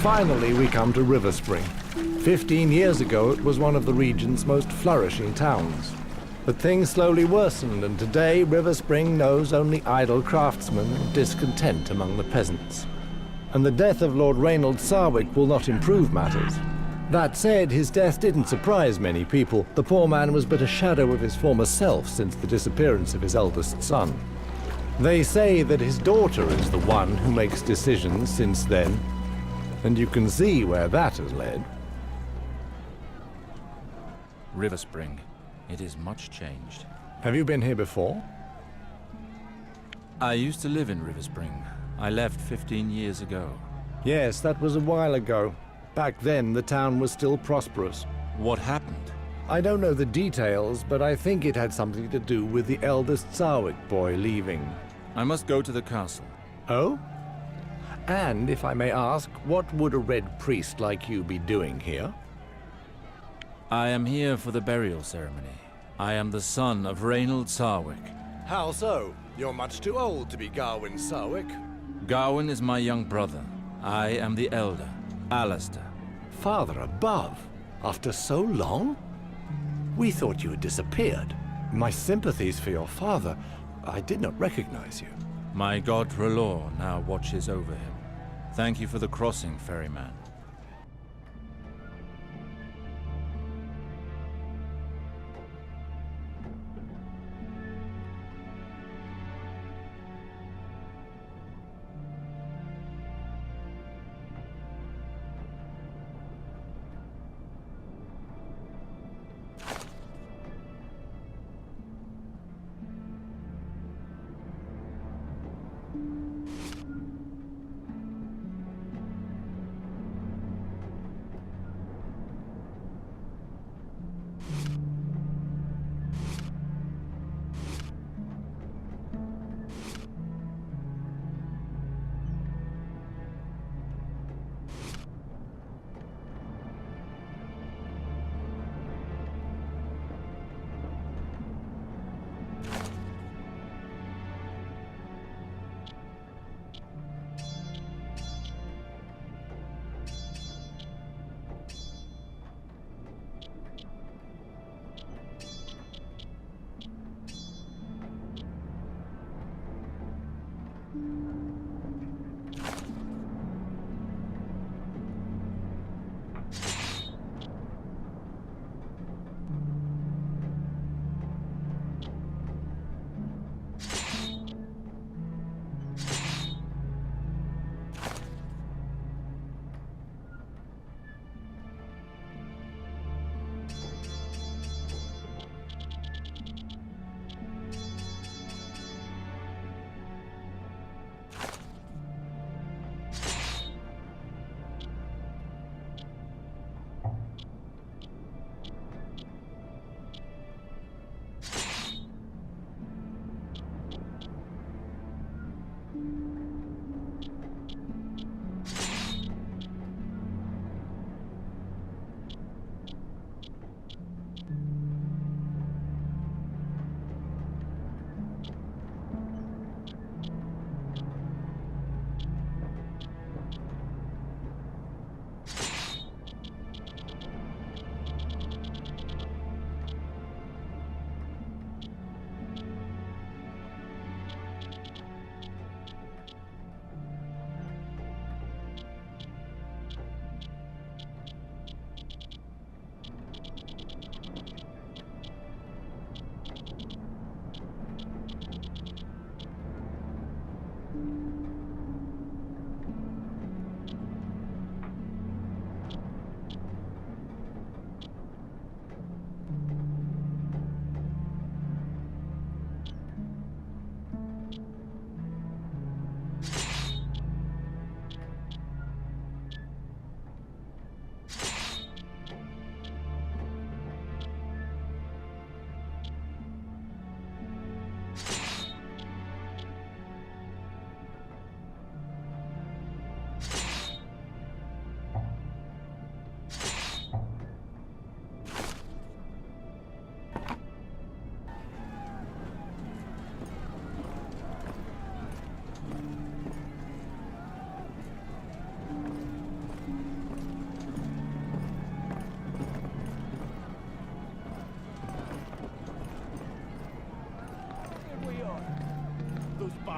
Finally, we come to River Spring. 15 years ago, it was one of the region's most flourishing towns. But things slowly worsened, and today River Spring knows only idle craftsmen and discontent among the peasants. And the death of Lord Reynold Sarwick will not improve matters. That said, his death didn't surprise many people. The poor man was but a shadow of his former self since the disappearance of his eldest son. They say that his daughter is the one who makes decisions since then, and you can see where that has led. River Spring. It is much changed. Have you been here before? I used to live in River Spring. I left 15 years ago. Yes, that was a while ago. Back then, the town was still prosperous. What happened? I don't know the details, but I think it had something to do with the eldest Sarwick boy leaving. I must go to the castle. Oh? And, if I may ask, what would a red priest like you be doing here? I am here for the burial ceremony. I am the son of Reynold Sarwick. How so? You're much too old to be Gawain Sarwick. Gawain is my young brother. I am the elder, Alistair. Father above? After so long? We thought you had disappeared. My sympathies for your father. I did not recognize you. My god R'hllor now watches over him. Thank you for the crossing, ferryman.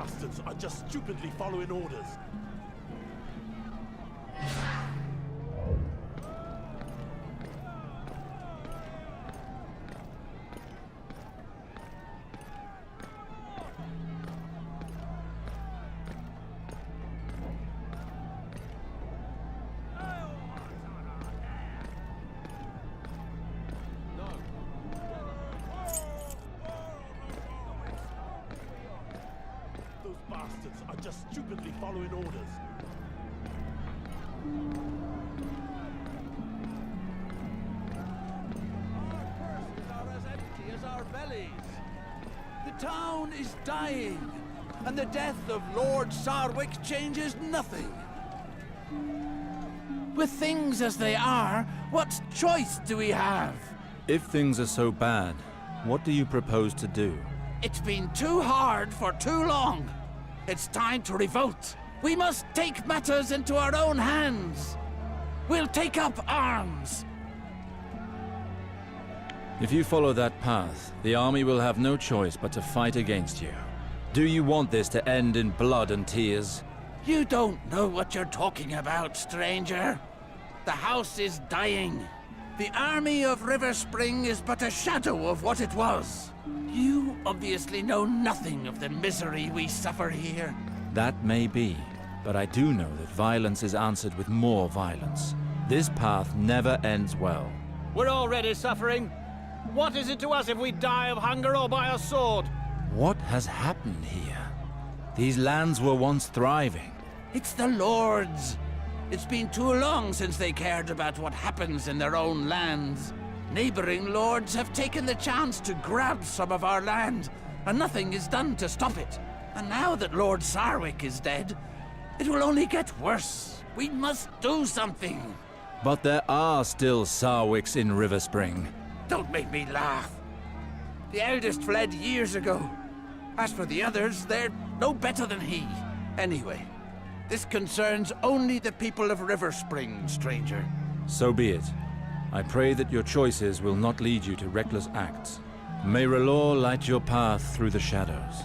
bastards are just stupidly following orders. Those bastards are just stupidly following orders. Our purses are as empty as our bellies. The town is dying, and the death of Lord Sarwick changes nothing. With things as they are, what choice do we have? If things are so bad, what do you propose to do? It's been too hard for too long. It's time to revolt. We must take matters into our own hands. We'll take up arms. If you follow that path, the army will have no choice but to fight against you. Do you want this to end in blood and tears? You don't know what you're talking about, stranger. The house is dying. The army of River Spring is but a shadow of what it was. You obviously know nothing of the misery we suffer here. That may be, but I do know that violence is answered with more violence. This path never ends well. We're already suffering. What is it to us if we die of hunger or by a sword? What has happened here? These lands were once thriving. It's the Lords. It's been too long since they cared about what happens in their own lands. Neighboring lords have taken the chance to grab some of our land, and nothing is done to stop it. And now that Lord Sarwick is dead, it will only get worse. We must do something. But there are still Sarwicks in River Spring. Don't make me laugh. The eldest fled years ago. As for the others, they're no better than he. Anyway, this concerns only the people of River Spring, stranger. So be it. I pray that your choices will not lead you to reckless acts. May R'hllor light your path through the shadows.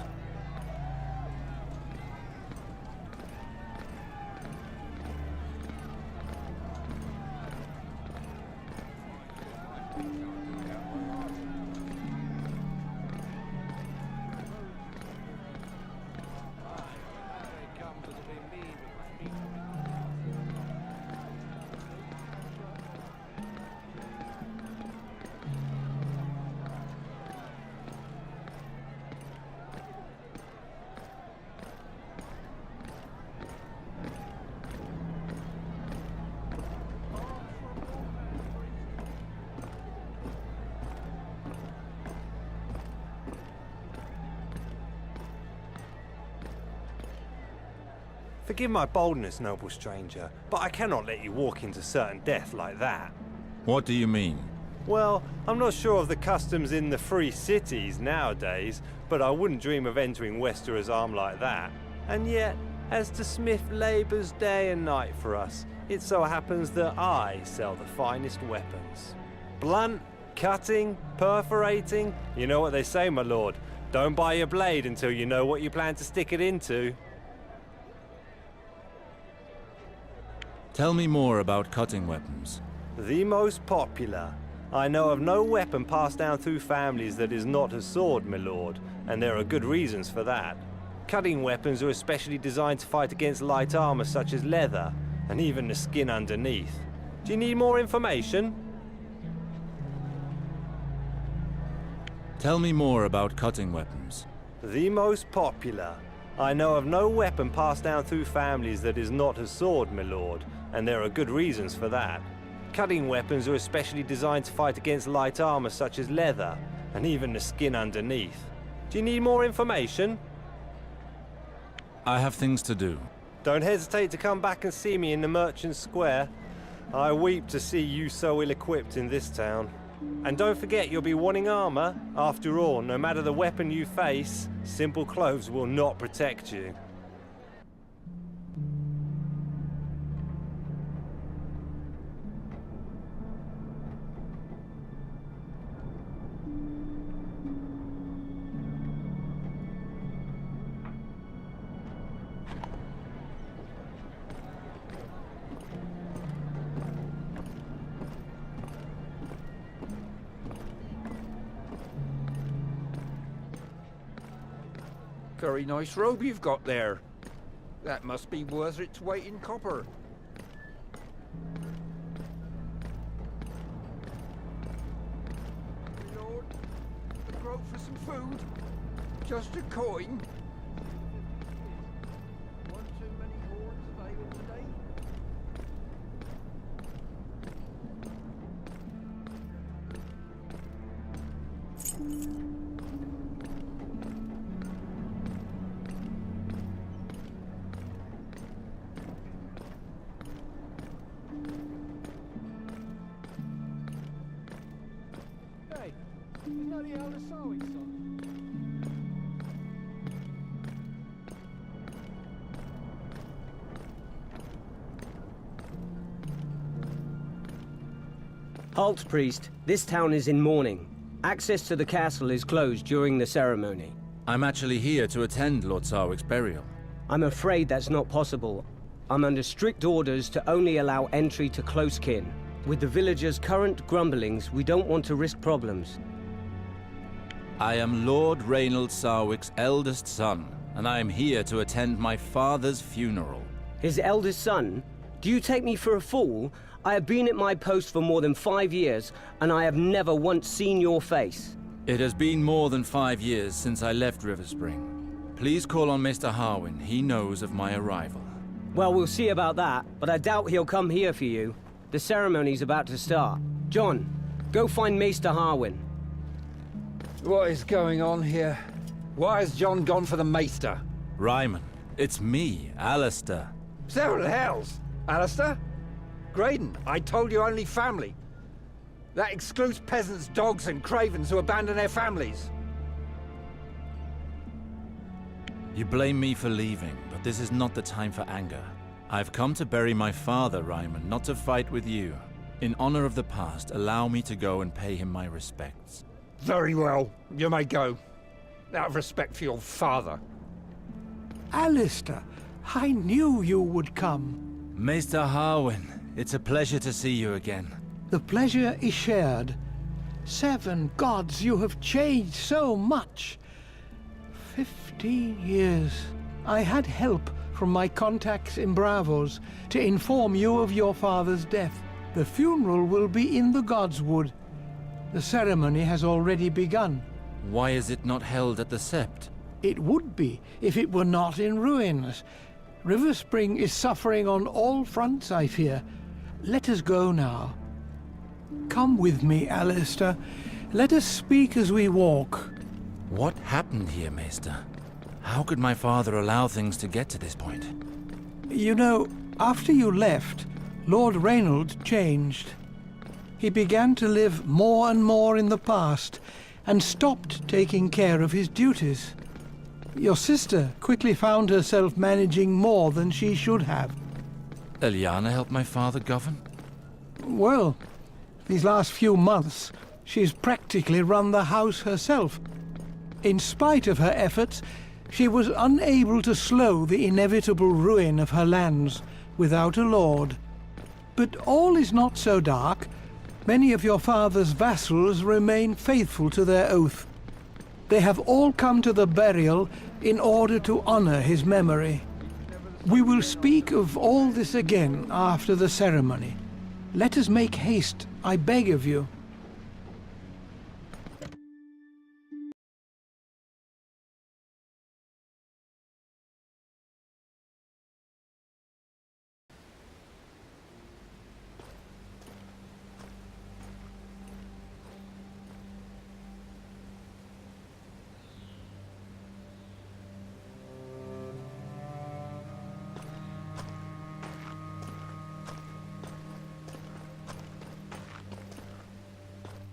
Forgive my boldness, noble stranger, but I cannot let you walk into certain death like that. What do you mean? Well, I'm not sure of the customs in the free cities nowadays, but I wouldn't dream of entering Westerer's arm like that. And yet, as the smith labours day and night for us, it so happens that I sell the finest weapons. Blunt, cutting, perforating, you know what they say, my lord. Don't buy your blade until you know what you plan to stick it into. Tell me more about cutting weapons. The most popular. I know of no weapon passed down through families that is not a sword, my lord, and there are good reasons for that. Cutting weapons are especially designed to fight against light armor such as leather, and even the skin underneath. Do you need more information? Tell me more about cutting weapons. The most popular. I know of no weapon passed down through families that is not a sword, my lord, and there are good reasons for that. Cutting weapons are especially designed to fight against light armor such as leather, and even the skin underneath. Do you need more information? I have things to do. Don't hesitate to come back and see me in the Merchant Square. I weep to see you so ill-equipped in this town. And don't forget you'll be wanting armor. After all, no matter the weapon you face, simple clothes will not protect you. Very nice robe you've got there. That must be worth its weight in copper. Lord, a groat for some food? Just a coin? One too many horns available today? Hey, isn't that the elder Sarwick's son? Halt, priest. This town is in mourning. Access to the castle is closed during the ceremony. I'm actually here to attend Lord Sarwick's burial. I'm afraid that's not possible. I'm under strict orders to only allow entry to close kin. With the villagers' current grumblings, we don't want to risk problems. I am Lord Reynald Sarwick's eldest son, and I am here to attend my father's funeral. His eldest son? Do you take me for a fool? I have been at my post for more than 5 years, and I have never once seen your face. It has been more than 5 years since I left River Spring. Please call on Mr. Harwin. He knows of my arrival. Well, we'll see about that, but I doubt he'll come here for you. The ceremony's about to start. John, go find Maester Harwin. What is going on here? Why has John gone for the Maester? Ryman, it's me, Alistair. Several hells! Alistair? Graydon, I told you only family. That excludes peasants, dogs, and cravens who abandon their families. You blame me for leaving, but this is not the time for anger. I've come to bury my father, Ryman, not to fight with you. In honor of the past, allow me to go and pay him my respects. Very well, you may go. Out of respect for your father. Alistair, I knew you would come. Maester Harwin, it's a pleasure to see you again. The pleasure is shared. 7 gods, you have changed so much. 15 years. I had help from my contacts in Bravos to inform you of your father's death. The funeral will be in the Godswood. The ceremony has already begun. Why is it not held at the Sept? It would be if it were not in ruins. River Spring is suffering on all fronts, I fear. Let us go now. Come with me, Alistair. Let us speak as we walk. What happened here, Maester? How could my father allow things to get to this point? You know, after you left, Lord Reynald changed. He began to live more and more in the past, and stopped taking care of his duties. Your sister quickly found herself managing more than she should have. Eliana helped my father govern? Well, these last few months, she's practically run the house herself. In spite of her efforts, she was unable to slow the inevitable ruin of her lands without a lord. But all is not so dark. Many of your father's vassals remain faithful to their oath. They have all come to the burial in order to honor his memory. We will speak of all this again after the ceremony. Let us make haste, I beg of you.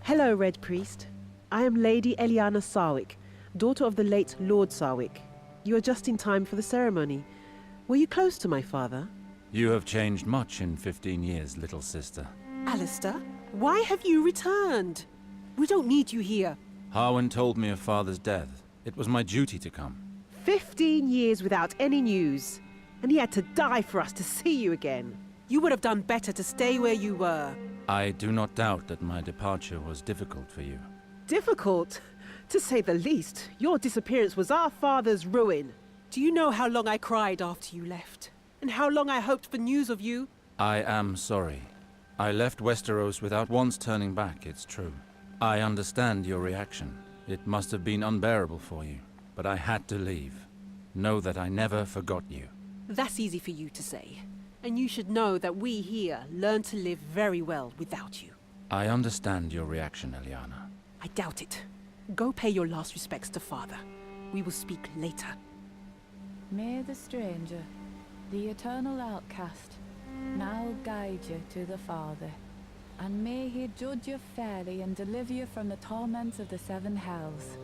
Hello, Red Priest. I am Lady Eliana Sarwick, daughter of the late Lord Sarwick. You are just in time for the ceremony. Were you close to my father? You have changed much in 15 years, little sister. Alistair, why have you returned? We don't need you here. Harwin told me of father's death. It was my duty to come. 15 years without any news, and he had to die for us to see you again. You would have done better to stay where you were. I do not doubt that my departure was difficult for you. Difficult? To say the least, your disappearance was our father's ruin. Do you know how long I cried after you left? And how long I hoped for news of you? I am sorry. I left Westeros without once turning back, it's true. I understand your reaction. It must have been unbearable for you, but I had to leave. Know that I never forgot you. That's easy for you to say. And you should know that we here learn to live very well without you. I understand your reaction, Eliana. I doubt it. Go pay your last respects to Father. We will speak later. May the stranger, the eternal outcast, now guide you to the Father. And may he judge you fairly and deliver you from the torments of the seven hells.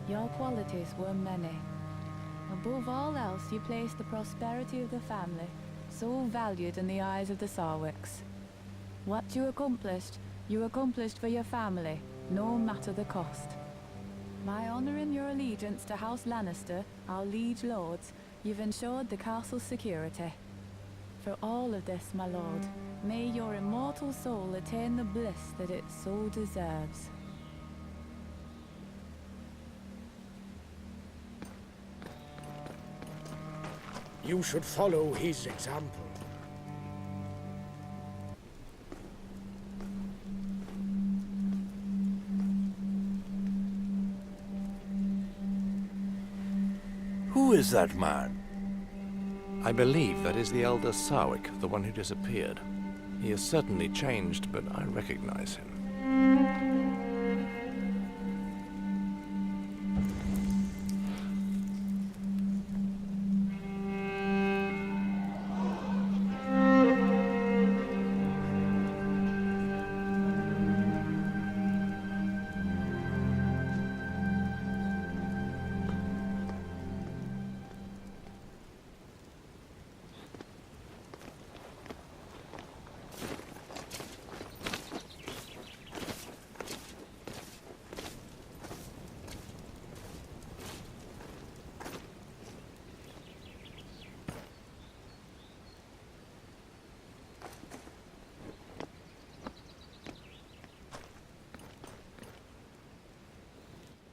Your qualities were many. Above all else, you placed the prosperity of the family, so valued in the eyes of the Sarwicks. What you accomplished for your family, no matter the cost. By honouring your allegiance to House Lannister, our liege lords, you've ensured the castle's security. For all of this, my lord, may your immortal soul attain the bliss that it so deserves. You should follow his example. Who is that man? I believe that is the elder Sarwick, the one who disappeared. He has certainly changed, but I recognize him.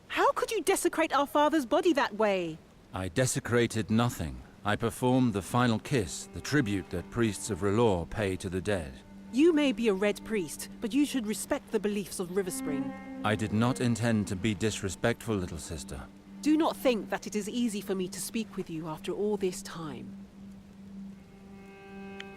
How could you desecrate our father's body that way? I desecrated nothing. I performed the final kiss, the tribute that priests of R'hllor pay to the dead. You may be a red priest, but you should respect the beliefs of Riverspring. I did not intend to be disrespectful, little sister. Do not think that it is easy for me to speak with you after all this time.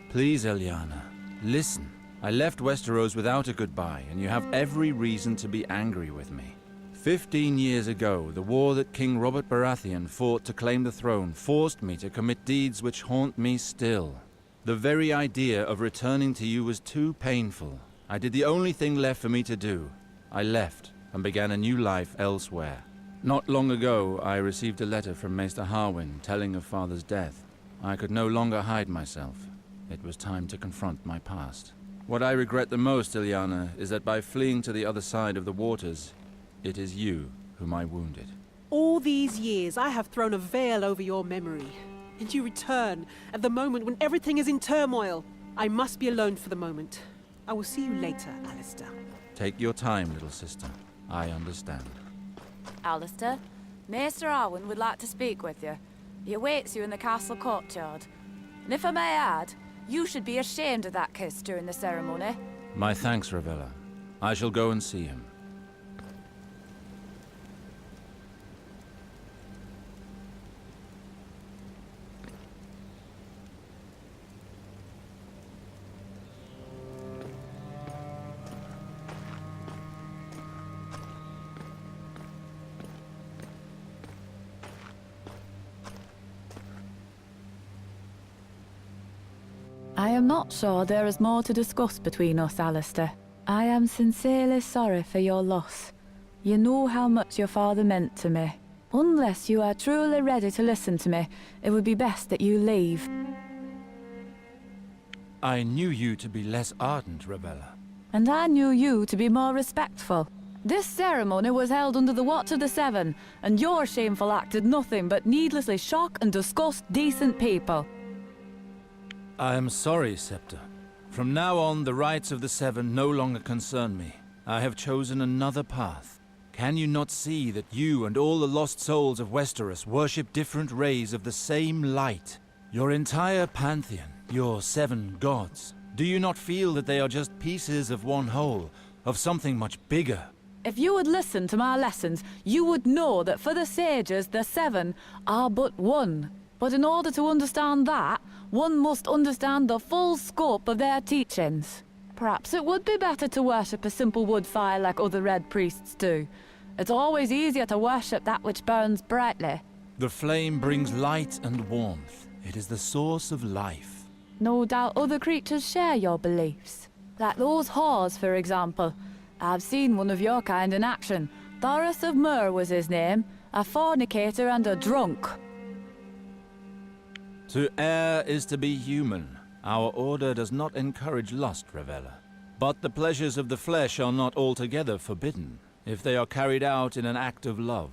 Please, Eliana, listen. I left Westeros without a goodbye, and you have every reason to be angry with me. 15 years ago, the war that King Robert Baratheon fought to claim the throne forced me to commit deeds which haunt me still. The very idea of returning to you was too painful. I did the only thing left for me to do. I left and began a new life elsewhere. Not long ago, I received a letter from Maester Harwin telling of Father's death. I could no longer hide myself. It was time to confront my past. What I regret the most, Eliana, is that by fleeing to the other side of the waters, it is you whom I wounded. All these years, I have thrown a veil over your memory. And you return at the moment when everything is in turmoil. I must be alone for the moment. I will see you later, Alistair. Take your time, little sister. I understand. Alistair, Maester Arwen would like to speak with you. He awaits you in the castle courtyard. And if I may add, you should be ashamed of that kiss during the ceremony. My thanks, Ravella. I shall go and see him. I am not sure there is more to discuss between us, Alistair. I am sincerely sorry for your loss. You know how much your father meant to me. Unless you are truly ready to listen to me, it would be best that you leave. I knew you to be less ardent, Ravella. And I knew you to be more respectful. This ceremony was held under the watch of the Seven, and your shameful act did nothing but needlessly shock and disgust decent people. I am sorry, Scepter. From now on, the rights of the Seven no longer concern me. I have chosen another path. Can you not see that you and all the lost souls of Westeros worship different rays of the same light? Your entire pantheon, your 7 gods, do you not feel that they are just pieces of one whole, of something much bigger? If you would listen to my lessons, you would know that for the sages, the 7 are but one. But in order to understand that, one must understand the full scope of their teachings. Perhaps it would be better to worship a simple wood fire like other red priests do. It's always easier to worship that which burns brightly. The flame brings light and warmth. It is the source of life. No doubt other creatures share your beliefs. Like those whores, for example. I've seen one of your kind in action. Thoros of Myr was his name. A fornicator and a drunk. To err is to be human. Our order does not encourage lust, Ravella. But the pleasures of the flesh are not altogether forbidden, if they are carried out in an act of love.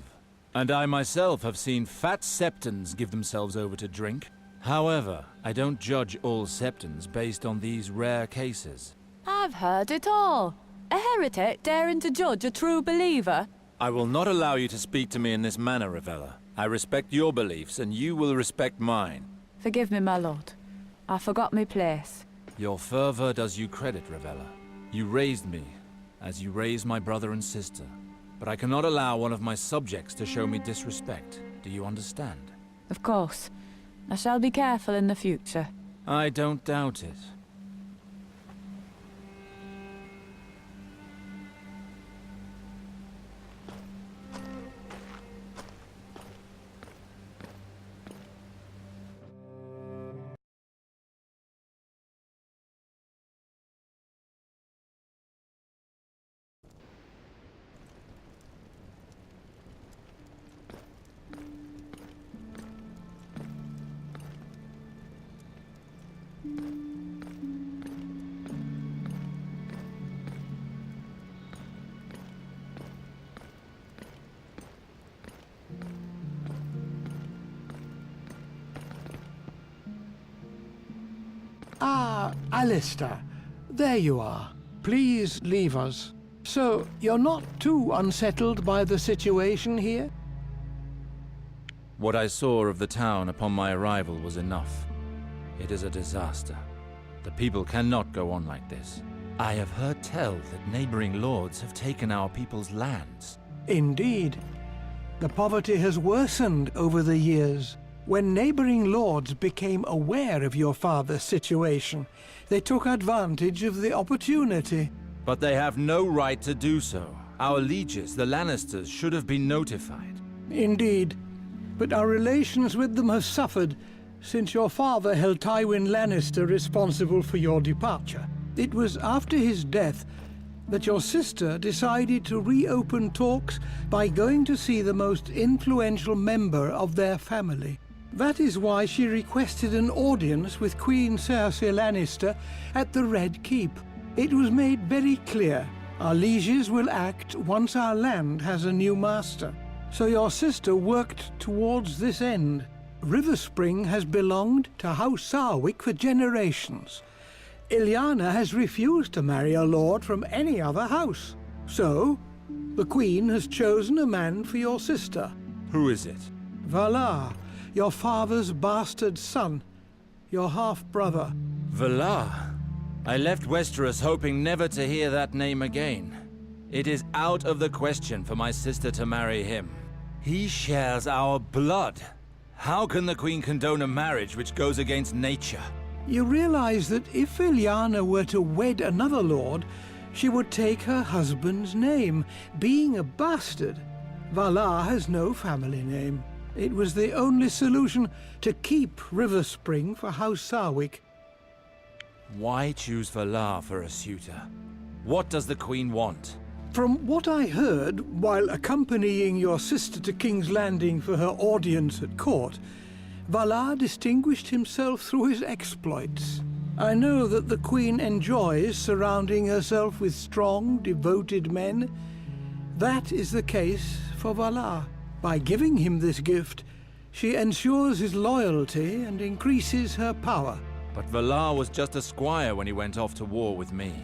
And I myself have seen fat septons give themselves over to drink. However, I don't judge all septons based on these rare cases. I've heard it all. A heretic daring to judge a true believer. I will not allow you to speak to me in this manner, Ravella. I respect your beliefs, and you will respect mine. Forgive me, my lord. I forgot my place. Your fervor does you credit, Ravella. You raised me, as you raised my brother and sister. But I cannot allow one of my subjects to show me disrespect. Do you understand? Of course. I shall be careful in the future. I don't doubt it. Ah, Alistair. There you are. Please leave us. So, you're not too unsettled by the situation here? What I saw of the town upon my arrival was enough. It is a disaster. The people cannot go on like this. I have heard tell that neighboring lords have taken our people's lands. Indeed. The poverty has worsened over the years. When neighboring lords became aware of your father's situation, they took advantage of the opportunity. But they have no right to do so. Our lieges, the Lannisters, should have been notified. Indeed. But our relations with them have suffered since your father held Tywin Lannister responsible for your departure. It was after his death that your sister decided to reopen talks by going to see the most influential member of their family. That is why she requested an audience with Queen Cersei Lannister at the Red Keep. It was made very clear our lieges will act once our land has a new master. So your sister worked towards this end. Riverspring has belonged to House Sarwick for generations. Ilyana has refused to marry a lord from any other house. So, the Queen has chosen a man for your sister. Who is it? Valar, your father's bastard son, your half-brother. Valar? I left Westeros hoping never to hear that name again. It is out of the question for my sister to marry him. He shares our blood. How can the Queen condone a marriage which goes against nature? You realize that if Ilyana were to wed another lord, she would take her husband's name. Being a bastard, Valar has no family name. It was the only solution to keep Riverspring for House Sarwick. Why choose Valar for a suitor? What does the Queen want? From what I heard while accompanying your sister to King's Landing for her audience at court, Valar distinguished himself through his exploits. I know that the Queen enjoys surrounding herself with strong, devoted men. That is the case for Valar. By giving him this gift, she ensures his loyalty and increases her power. But Valar was just a squire when he went off to war with me.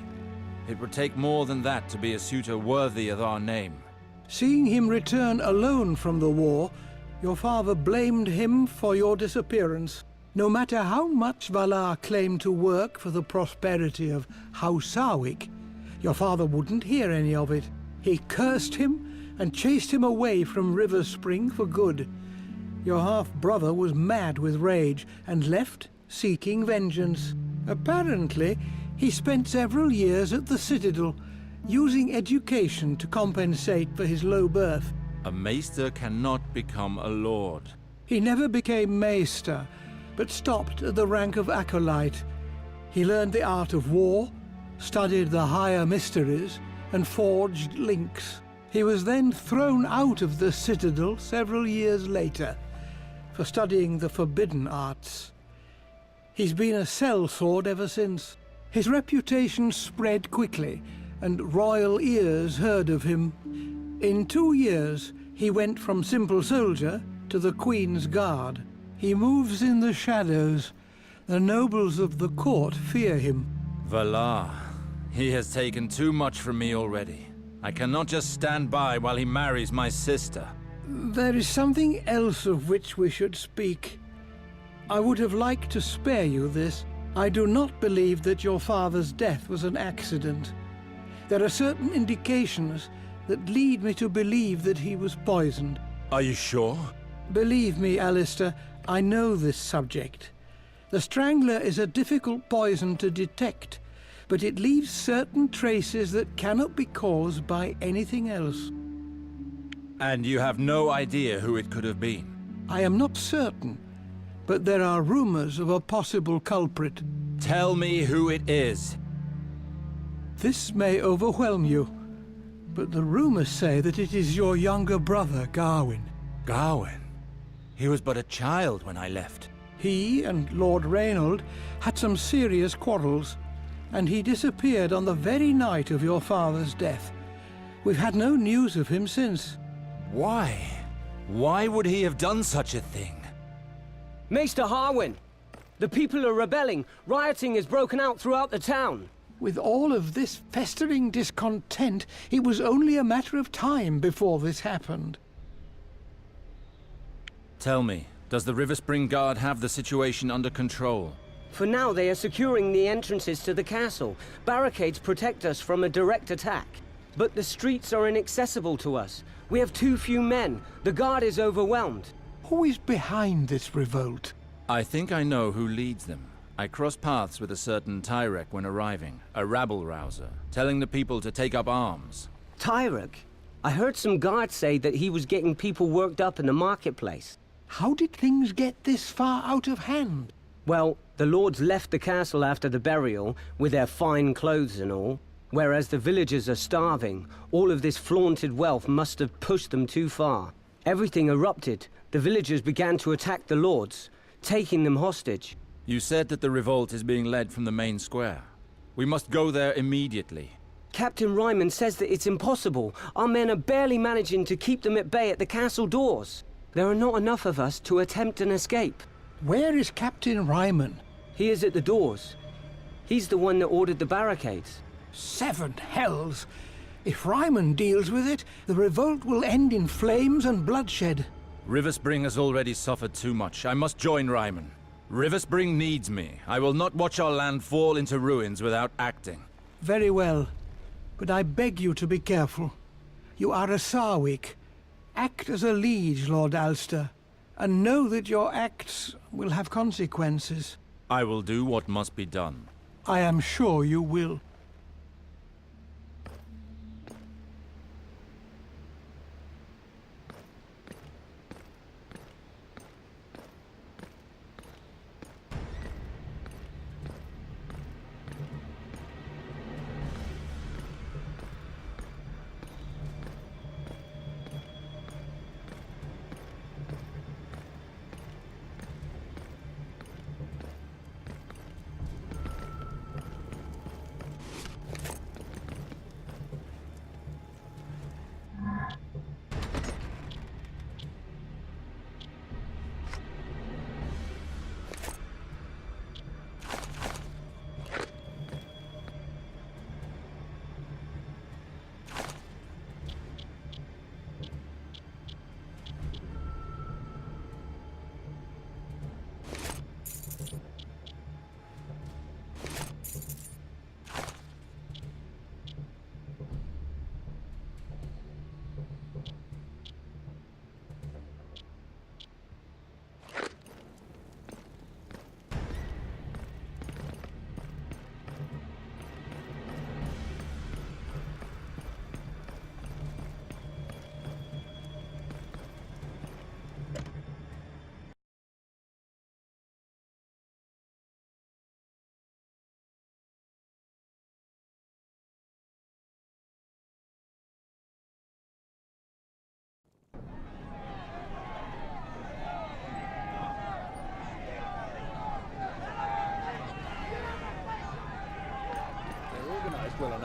It would take more than that to be a suitor worthy of our name. Seeing him return alone from the war, your father blamed him for your disappearance. No matter how much Valar claimed to work for the prosperity of House Sarwick, your father wouldn't hear any of it. He cursed him and chased him away from River Spring for good. Your half-brother was mad with rage and left seeking vengeance. Apparently, he spent several years at the Citadel, using education to compensate for his low birth. A maester cannot become a lord. He never became maester, but stopped at the rank of acolyte. He learned the art of war, studied the higher mysteries, and forged links. He was then thrown out of the Citadel several years later for studying the forbidden arts. He's been a sellsword ever since. His reputation spread quickly, and royal ears heard of him. In 2 years, he went from simple soldier to the Queen's Guard. He moves in the shadows. The nobles of the court fear him. Valar. He has taken too much from me already. I cannot just stand by while he marries my sister. There is something else of which we should speak. I would have liked to spare you this. I do not believe that your father's death was an accident. There are certain indications that lead me to believe that he was poisoned. Are you sure? Believe me, Alistair, I know this subject. The Strangler is a difficult poison to detect, but it leaves certain traces that cannot be caused by anything else. And you have no idea who it could have been? I am not certain, but there are rumors of a possible culprit. Tell me who it is. This may overwhelm you, but the rumors say that it is your younger brother, Gawain. Gawain? He was but a child when I left. He and Lord Reynold had some serious quarrels, and he disappeared on the very night of your father's death. We've had no news of him since. Why? Why would he have done such a thing? Maester Harwin! The people are rebelling. Rioting has broken out throughout the town. With all of this festering discontent, it was only a matter of time before this happened. Tell me, does the River Spring Guard have the situation under control? For now, they are securing the entrances to the castle. Barricades protect us from a direct attack. But the streets are inaccessible to us. We have too few men. The guard is overwhelmed. Who is behind this revolt? I think I know who leads them. I crossed paths with a certain Tyrek when arriving, a rabble-rouser, telling the people to take up arms. Tyrek? I heard some guards say that he was getting people worked up in the marketplace. How did things get this far out of hand? Well, the lords left the castle after the burial, with their fine clothes and all. Whereas the villagers are starving, all of this flaunted wealth must have pushed them too far. Everything erupted. The villagers began to attack the lords, taking them hostage. You said that the revolt is being led from the main square. We must go there immediately. Captain Ryman says that it's impossible. Our men are barely managing to keep them at bay at the castle doors. There are not enough of us to attempt an escape. Where is Captain Ryman? He is at the doors. He's the one that ordered the barricades. 7 hells! If Ryman deals with it, the revolt will end in flames and bloodshed. River Spring has already suffered too much. I must join Ryman. River Spring needs me. I will not watch our land fall into ruins without acting. Very well. But I beg you to be careful. You are a Sarwick. Act as a liege, Lord Alster, and know that your acts will have consequences. I will do what must be done. I am sure you will.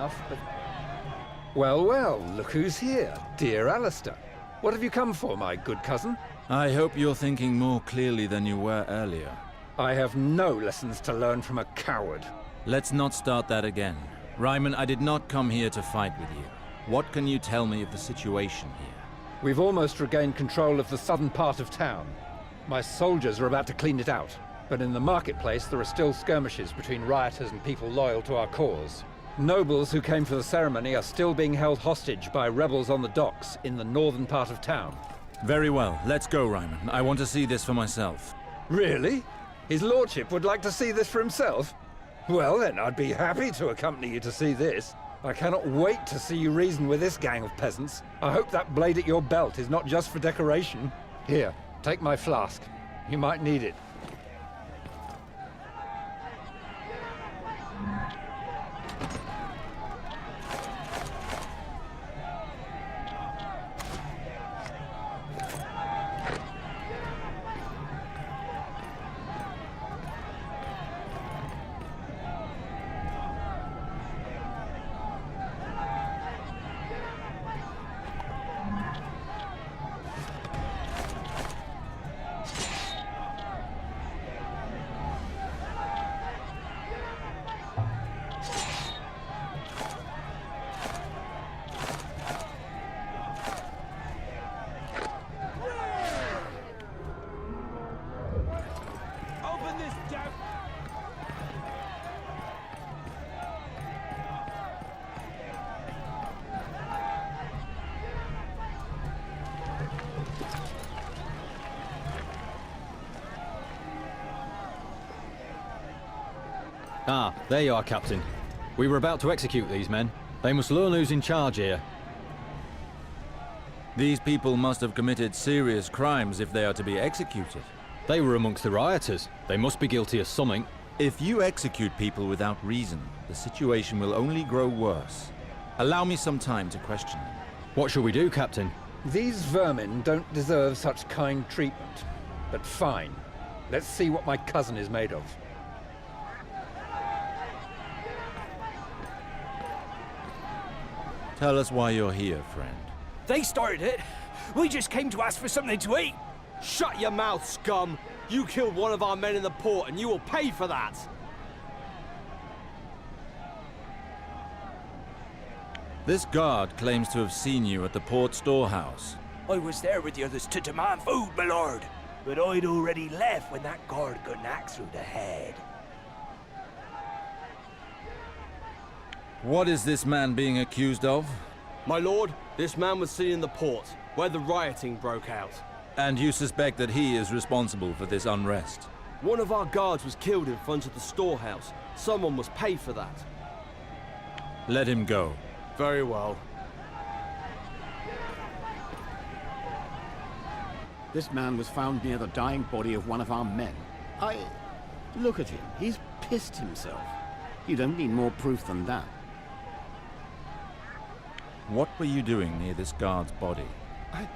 enough, but... Well, well, look who's here. Dear Alistair. What have you come for, my good cousin? I hope you're thinking more clearly than you were earlier. I have no lessons to learn from a coward. Let's not start that again. Ryman, I did not come here to fight with you. What can you tell me of the situation here? We've almost regained control of the southern part of town. My soldiers are about to clean it out. But in the marketplace, there are still skirmishes between rioters and people loyal to our cause. Nobles who came for the ceremony are still being held hostage by rebels on the docks in the northern part of town. Very well. Let's go, Ryman. I want to see this for myself. Really? His lordship would like to see this for himself? Well then, I'd be happy to accompany you to see this. I cannot wait to see you reason with this gang of peasants. I hope that blade at your belt is not just for decoration. Here, take my flask. You might need it. Ah, there you are, Captain. We were about to execute these men. They must learn who's in charge here. These people must have committed serious crimes if they are to be executed. They were amongst the rioters. They must be guilty of something. If you execute people without reason, the situation will only grow worse. Allow me some time to question them. What shall we do, Captain? These vermin don't deserve such kind treatment. But fine. Let's see what my cousin is made of. Tell us why you're here, friend. They started it. We just came to ask for something to eat. Shut your mouth, scum! You killed one of our men in the port, and you will pay for that! This guard claims to have seen you at the port storehouse. I was there with the others to demand food, my lord. But I'd already left when that guard got an axe through the head. What is this man being accused of? My lord, this man was seen in the port, where the rioting broke out. And you suspect that he is responsible for this unrest? One of our guards was killed in front of the storehouse. Someone must pay for that. Let him go. Very well. This man was found near the dying body of one of our men. Look at him. He's pissed himself. You don't need more proof than that. What were you doing near this guard's body? I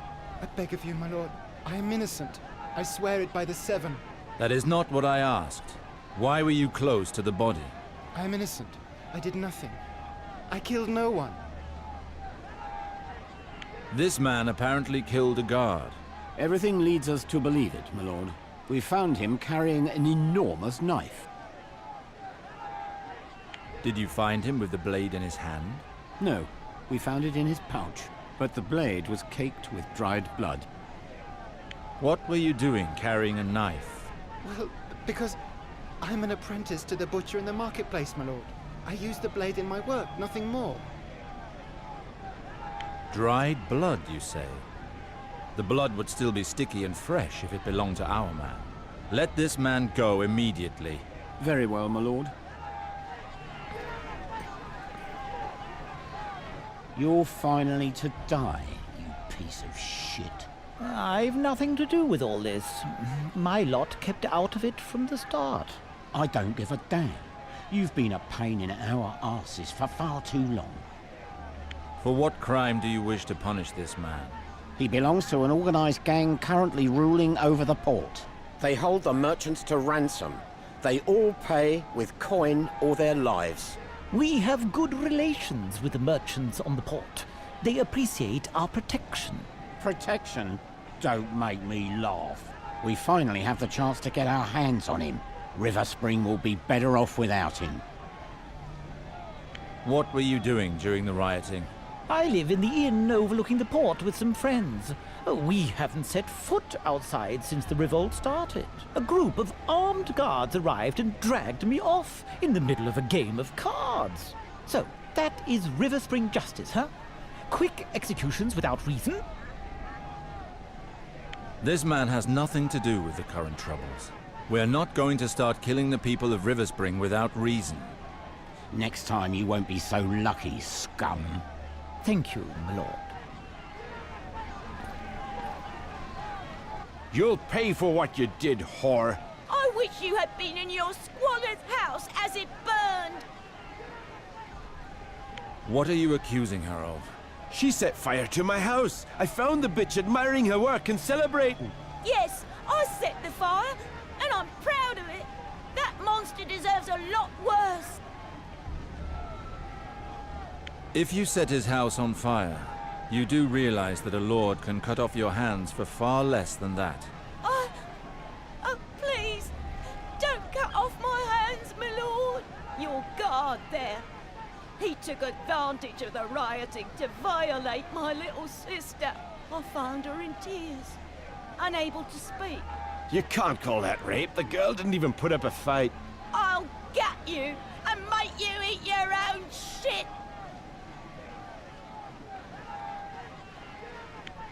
beg of you, my lord. I am innocent. I swear it by the Seven. That is not what I asked. Why were you close to the body? I am innocent. I did nothing. I killed no one. This man apparently killed a guard. Everything leads us to believe it, my lord. We found him carrying an enormous knife. Did you find him with the blade in his hand? No. We found it in his pouch, but the blade was caked with dried blood. What were you doing carrying a knife? Well, because I'm an apprentice to the butcher in the marketplace, my lord. I use the blade in my work, nothing more. Dried blood, you say? The blood would still be sticky and fresh if it belonged to our man. Let this man go immediately. Very well, my lord. You're finally to die, you piece of shit. I've nothing to do with all this. My lot kept out of it from the start. I don't give a damn. You've been a pain in our arses for far too long. For what crime do you wish to punish this man? He belongs to an organized gang currently ruling over the port. They hold the merchants to ransom. They all pay with coin or their lives. We have good relations with the merchants on the port. They appreciate our protection. Protection? Don't make me laugh. We finally have the chance to get our hands on him. River Spring will be better off without him. What were you doing during the rioting? I live in the inn overlooking the port with some friends. We haven't set foot outside since the revolt started. A group of armed guards arrived and dragged me off in the middle of a game of cards. So, that is River Spring justice, huh? Quick executions without reason? This man has nothing to do with the current troubles. We're not going to start killing the people of River Spring without reason. Next time you won't be so lucky, scum. Thank you, my lord. You'll pay for what you did, whore. I wish you had been in your squalor's house as it burned. What are you accusing her of? She set fire to my house. I found the bitch admiring her work and celebrating. Yes, I set the fire, and I'm proud of it. That monster deserves a lot worse. If you set his house on fire, you do realize that a lord can cut off your hands for far less than that. Oh, please, don't cut off my hands, my lord. Your guard there. He took advantage of the rioting to violate my little sister. I found her in tears, unable to speak. You can't call that rape. The girl didn't even put up a fight. I'll gut you and make you eat your own shit.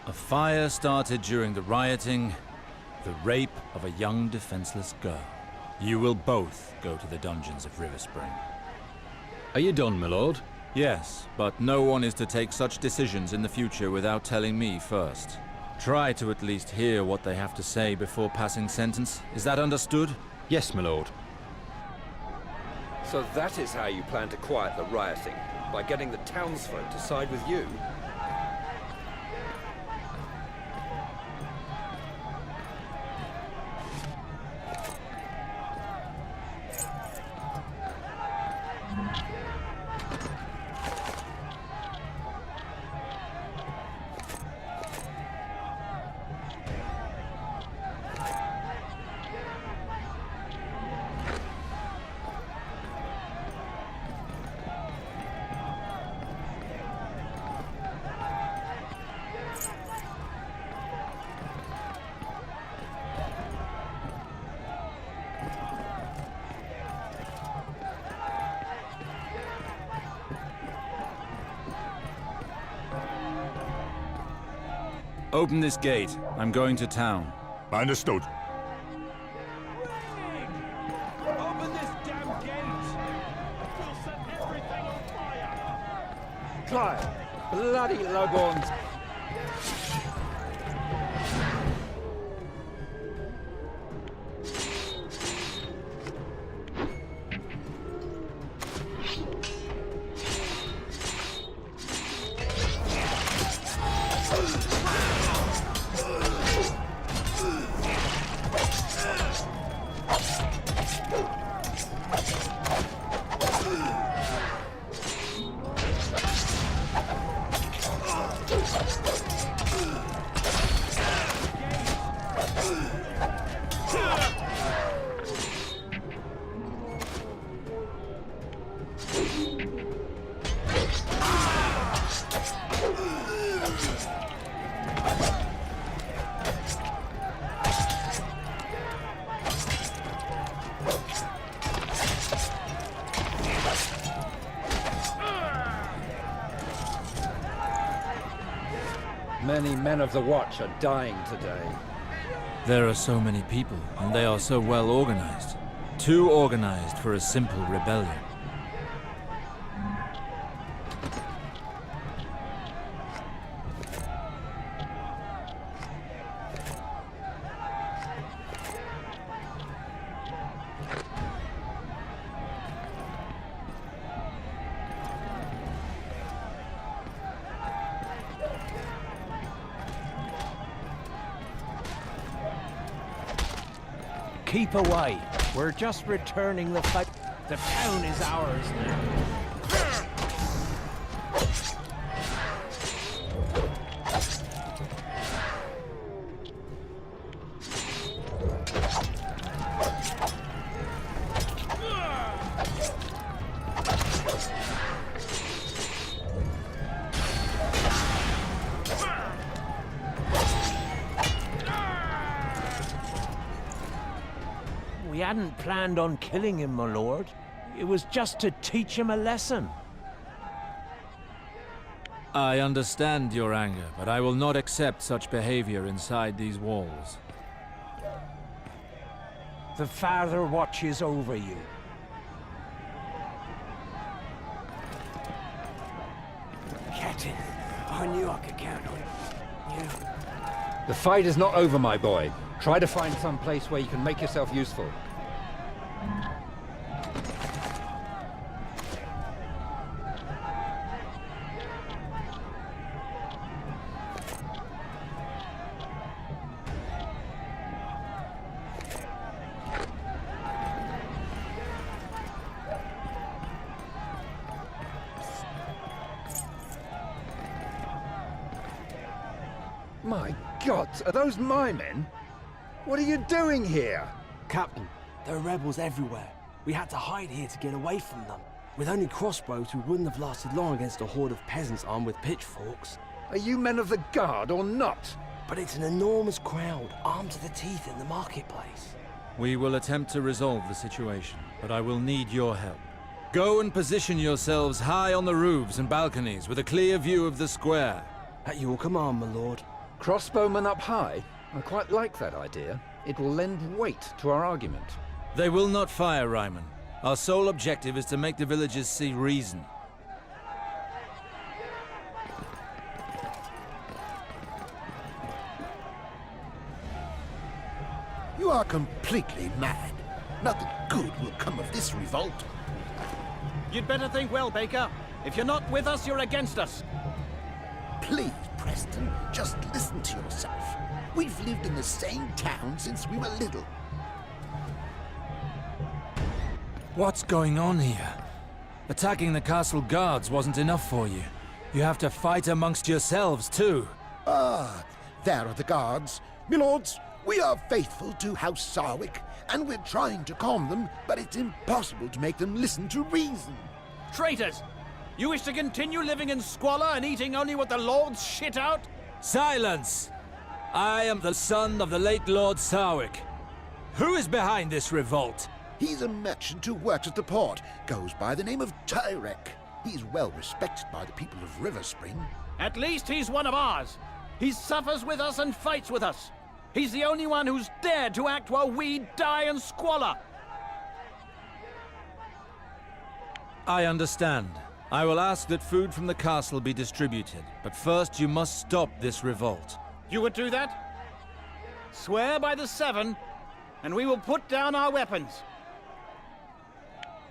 A fire started during the rioting, the rape of a young defenseless girl. You will both go to the dungeons of River Spring. Are you done, my lord? Yes, but no one is to take such decisions in the future without telling me first. Try to at least hear what they have to say before passing sentence. Is that understood? Yes, my lord. So that is how you plan to quiet the rioting, by getting the townsfolk to side with you? Open this gate. I'm going to town. Understood. Open this damn gate! We'll set everything on fire! Try! Bloody lugons! Many men of the Watch are dying today. There are so many people, and they are so well organized. Too organized for a simple rebellion. Keep away. We're just returning the fight. The town is ours now. We hadn't planned on killing him, my lord. It was just to teach him a lesson. I understand your anger, but I will not accept such behavior inside these walls. The Father watches over you. Captain, I knew I could count on you. The fight is not over, my boy. Try to find some place where you can make yourself useful. My God, are those my men? What are you doing here? Captain, there are rebels everywhere. We had to hide here to get away from them. With only crossbows, we wouldn't have lasted long against a horde of peasants armed with pitchforks. Are you men of the guard or not? But it's an enormous crowd, armed to the teeth in the marketplace. We will attempt to resolve the situation, but I will need your help. Go and position yourselves high on the roofs and balconies with a clear view of the square. At your command, my lord. Crossbowmen up high? I quite like that idea. It will lend weight to our argument. They will not fire, Ryman. Our sole objective is to make the villagers see reason. You are completely mad. Nothing good will come of this revolt. You'd better think well, Baker. If you're not with us, you're against us. Please, Preston, just listen to yourself. We've lived in the same town since we were little. What's going on here? Attacking the castle guards wasn't enough for you. You have to fight amongst yourselves, too. Ah, there are the guards. Milords, we are faithful to House Sarwick, and we're trying to calm them, but it's impossible to make them listen to reason. Traitors! You wish to continue living in squalor and eating only what the lords shit out? Silence! I am the son of the late Lord Sarwick. Who is behind this revolt? He's a merchant who works at the port, goes by the name of Tyrek. He's well respected by the people of River Spring. At least he's one of ours. He suffers with us and fights with us. He's the only one who's dared to act while we die in squalor. I understand. I will ask that food from the castle be distributed, but first you must stop this revolt. You would do that? Swear by the Seven, and we will put down our weapons.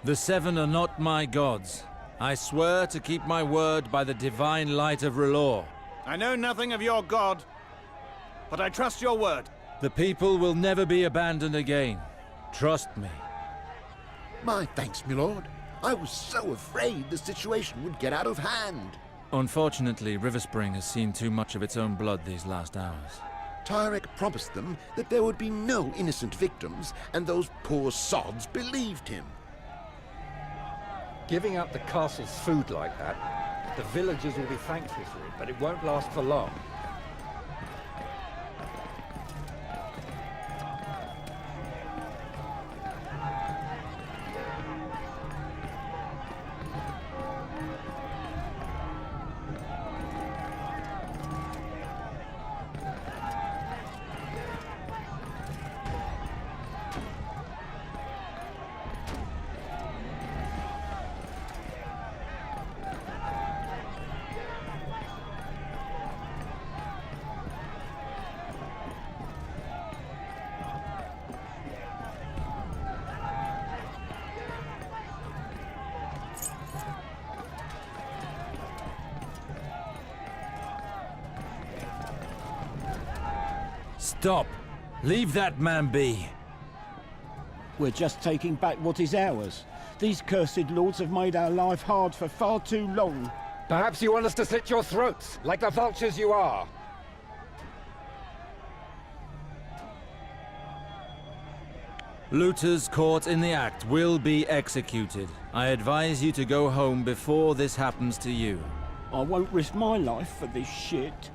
The Seven are not my gods. I swear to keep my word by the divine light of R'hllor. I know nothing of your god, but I trust your word. The people will never be abandoned again. Trust me. My thanks, milord. I was so afraid the situation would get out of hand. Unfortunately, River Spring has seen too much of its own blood these last hours. Tyrek promised them that there would be no innocent victims, and those poor sods believed him. Giving up the castle's food like that, the villagers will be thankful for it, but it won't last for long. Stop! Leave that man be! We're just taking back what is ours. These cursed lords have made our life hard for far too long. Perhaps you want us to slit your throats, like the vultures you are. Looters caught in the act will be executed. I advise you to go home before this happens to you. I won't risk my life for this shit.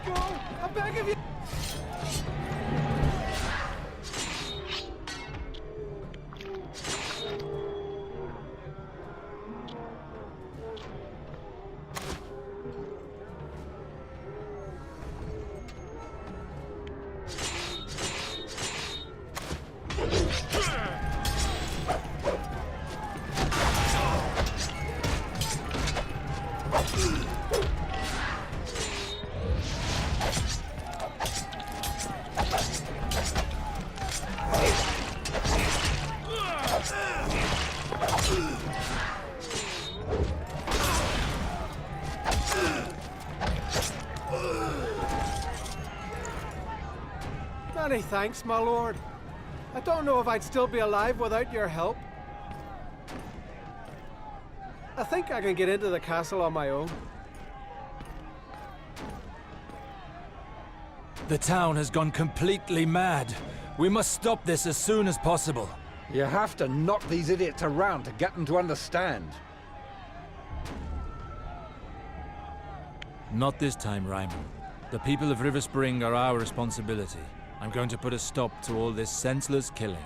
go! I beg of you! Many thanks, my lord. I don't know if I'd still be alive without your help. I think I can get into the castle on my own. The town has gone completely mad. We must stop this as soon as possible. You have to knock these idiots around to get them to understand. Not this time, Ryman. The people of River Spring are our responsibility. I'm going to put a stop to all this senseless killing.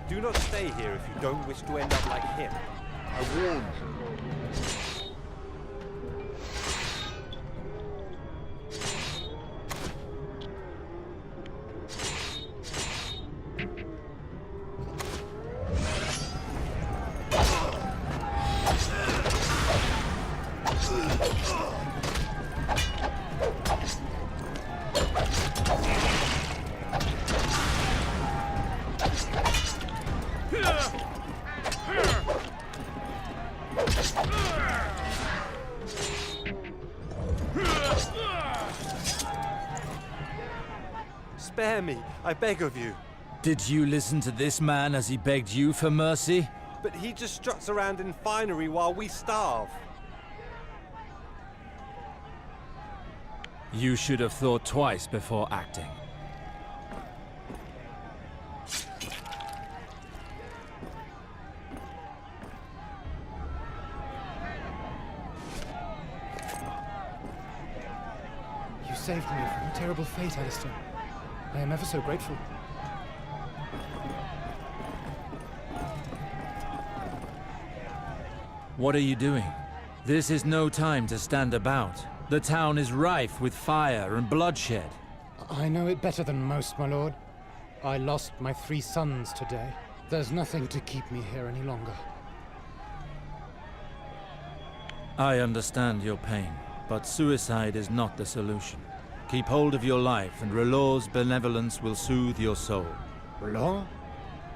Do not stay here if you don't wish to end up like him. I warned you. Spare me, I beg of you. Did you listen to this man as he begged you for mercy? But he just struts around in finery while we starve. You should have thought twice before acting. You saved me from a terrible fate, Alistair. I am ever so grateful. What are you doing? This is no time to stand about. The town is rife with fire and bloodshed. I know it better than most, my lord. I lost my 3 sons today. There's nothing to keep me here any longer. I understand your pain, but suicide is not the solution. Keep hold of your life, and Relor's benevolence will soothe your soul. Relor?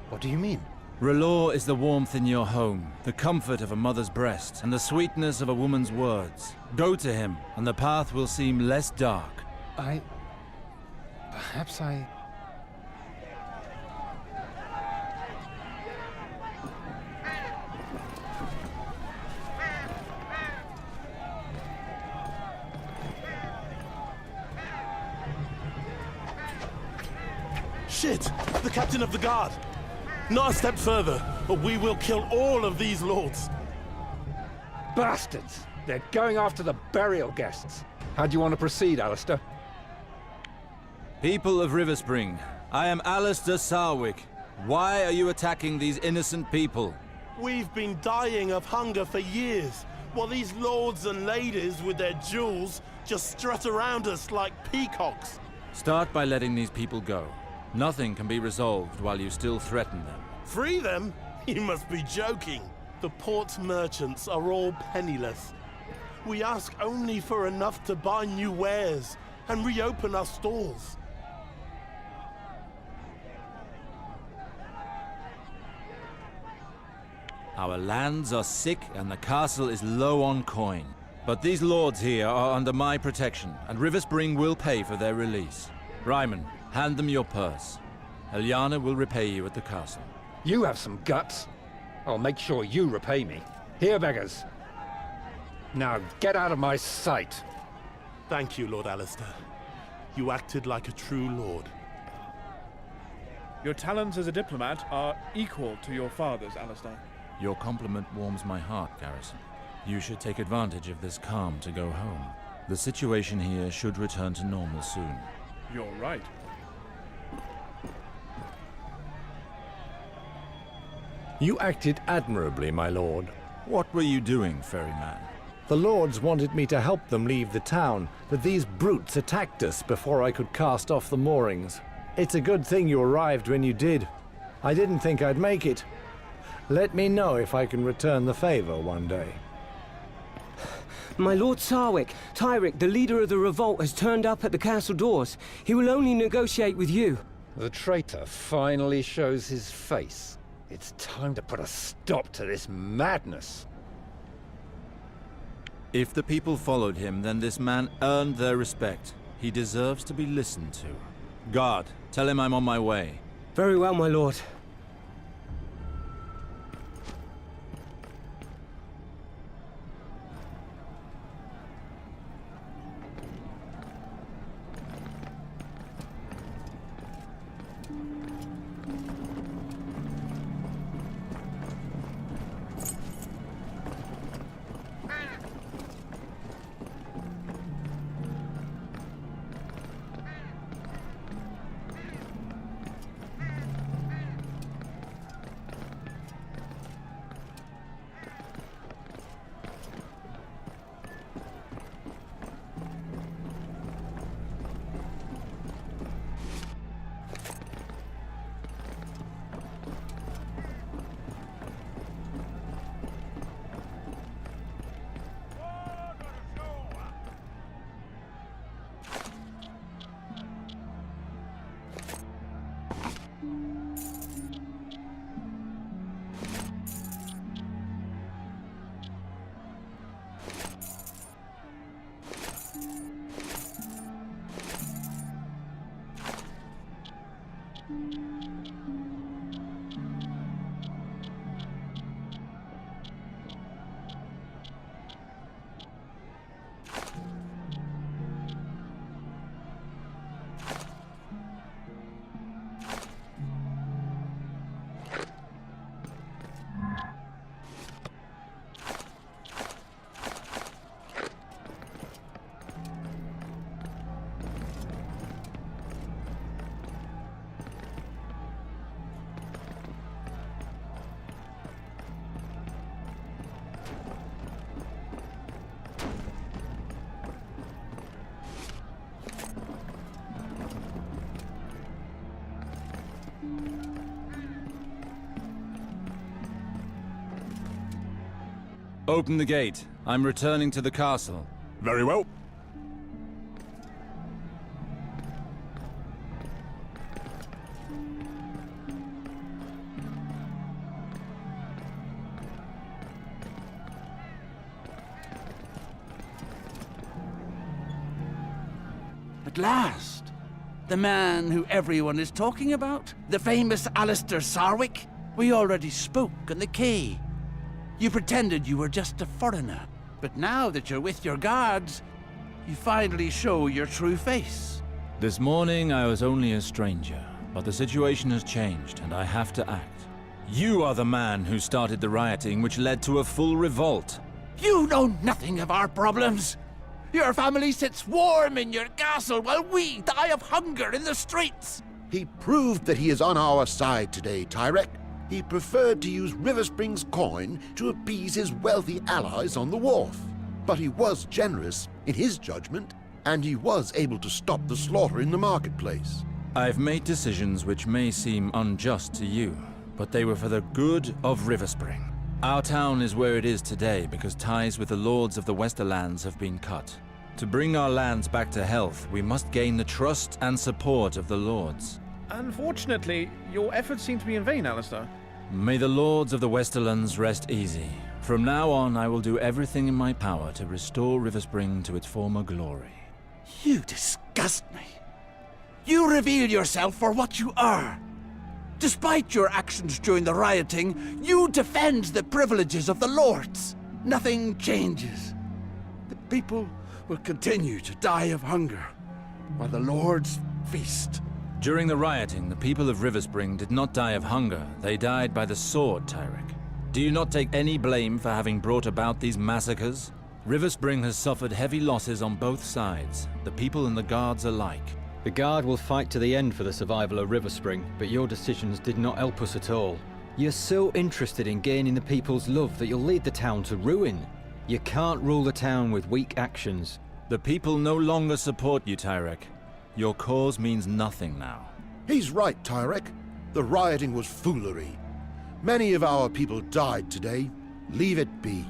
What do you mean? Relor is the warmth in your home, the comfort of a mother's breast, and the sweetness of a woman's words. Go to him, and the path will seem less dark. Perhaps I... Shit! The captain of the guard! Not a step further, or we will kill all of these lords! Bastards! They're going after the burial guests. How do you want to proceed, Alistair? People of River Spring, I am Alistair Sarwick. Why are you attacking these innocent people? We've been dying of hunger for years, while these lords and ladies with their jewels just strut around us like peacocks. Start by letting these people go. Nothing can be resolved while you still threaten them. Free them? You must be joking. The port's merchants are all penniless. We ask only for enough to buy new wares and reopen our stores. Our lands are sick and the castle is low on coin. But these lords here are under my protection, and River Spring will pay for their release. Ryman, hand them your purse. Eliana will repay you at the castle. You have some guts. I'll make sure you repay me. Here, beggars. Now get out of my sight. Thank you, Lord Alistair. You acted like a true lord. Your talents as a diplomat are equal to your father's, Alistair. Your compliment warms my heart, Garrison. You should take advantage of this calm to go home. The situation here should return to normal soon. You're right. You acted admirably, my lord. What were you doing, ferryman? The lords wanted me to help them leave the town, but these brutes attacked us before I could cast off the moorings. It's a good thing you arrived when you did. I didn't think I'd make it. Let me know if I can return the favor one day. My Lord Sarwick, Tyrick, the leader of the revolt, has turned up at the castle doors. He will only negotiate with you. The traitor finally shows his face. It's time to put a stop to this madness. If the people followed him, then this man earned their respect. He deserves to be listened to. Guard, tell him I'm on my way. Very well, my lord. Open the gate. I'm returning to the castle. Very well. At last! The man who everyone is talking about? The famous Alistair Sarwick? We already spoke on the quay. You pretended you were just a foreigner, but now that you're with your guards, you finally show your true face. This morning I was only a stranger, but the situation has changed and I have to act. You are the man who started the rioting which led to a full revolt. You know nothing of our problems. Your family sits warm in your castle while we die of hunger in the streets. He proved that he is on our side today, Tyrek. He preferred to use River Spring's coin to appease his wealthy allies on the wharf. But he was generous in his judgment, and he was able to stop the slaughter in the marketplace. I've made decisions which may seem unjust to you, but they were for the good of River Spring. Our town is where it is today because ties with the lords of the Westerlands have been cut. To bring our lands back to health, we must gain the trust and support of the lords. Unfortunately, your efforts seem to be in vain, Alistair. May the lords of the Westerlands rest easy. From now on, I will do everything in my power to restore Riverspring to its former glory. You disgust me. You reveal yourself for what you are. Despite your actions during the rioting, you defend the privileges of the lords. Nothing changes. The people will continue to die of hunger, while the lords feast. During the rioting, the people of Riverspring did not die of hunger. They died by the sword, Tyrek. Do you not take any blame for having brought about these massacres? Riverspring has suffered heavy losses on both sides, the people and the guards alike. The Guard will fight to the end for the survival of Riverspring, but your decisions did not help us at all. You're so interested in gaining the people's love that you'll lead the town to ruin. You can't rule the town with weak actions. The people no longer support you, Tyrek. Your cause means nothing now. He's right, Tyrek. The rioting was foolery. Many of our people died today. Leave it be.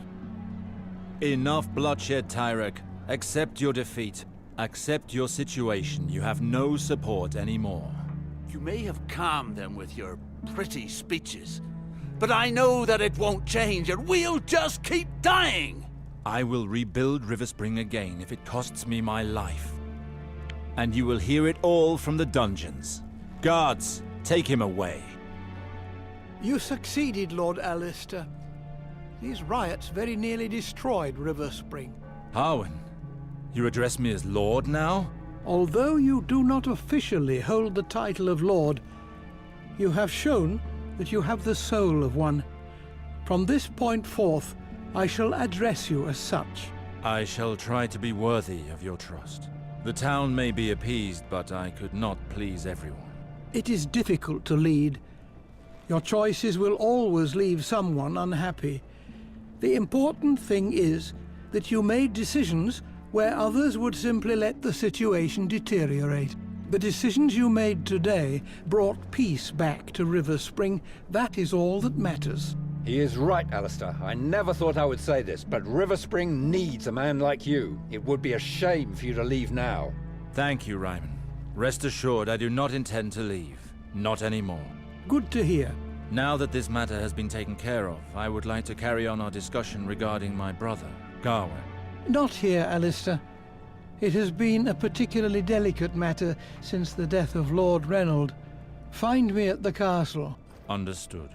Enough bloodshed, Tyrek. Accept your defeat. Accept your situation. You have no support anymore. You may have calmed them with your pretty speeches, but I know that it won't change and we'll just keep dying! I will rebuild Riverspring again if it costs me my life. And you will hear it all from the dungeons. Guards, take him away. You succeeded, Lord Alistair. These riots very nearly destroyed Riverspring. Harwin, you address me as Lord now? Although you do not officially hold the title of Lord, you have shown that you have the soul of one. From this point forth, I shall address you as such. I shall try to be worthy of your trust. The town may be appeased, but I could not please everyone. It is difficult to lead. Your choices will always leave someone unhappy. The important thing is that you made decisions where others would simply let the situation deteriorate. The decisions you made today brought peace back to Riverspring. That is all that matters. He is right, Alistair. I never thought I would say this, but Riverspring needs a man like you. It would be a shame for you to leave now. Thank you, Ryman. Rest assured, I do not intend to leave. Not anymore. Good to hear. Now that this matter has been taken care of, I would like to carry on our discussion regarding my brother, Gawain. Not here, Alistair. It has been a particularly delicate matter since the death of Lord Reynold. Find me at the castle. Understood.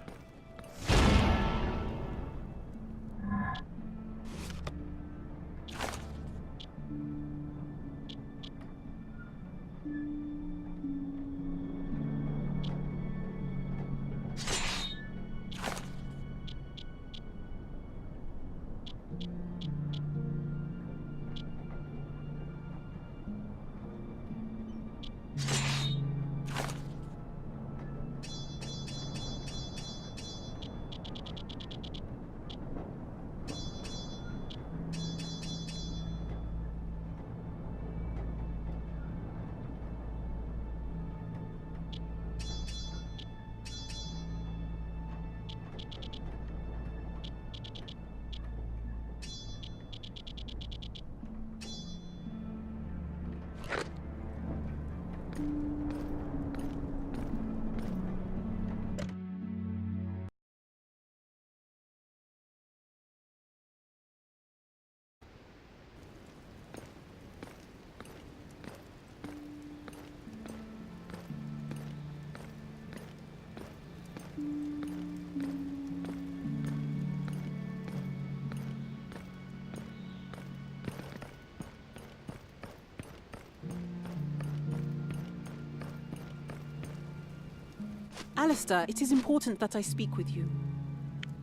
Alistair, it is important that I speak with you.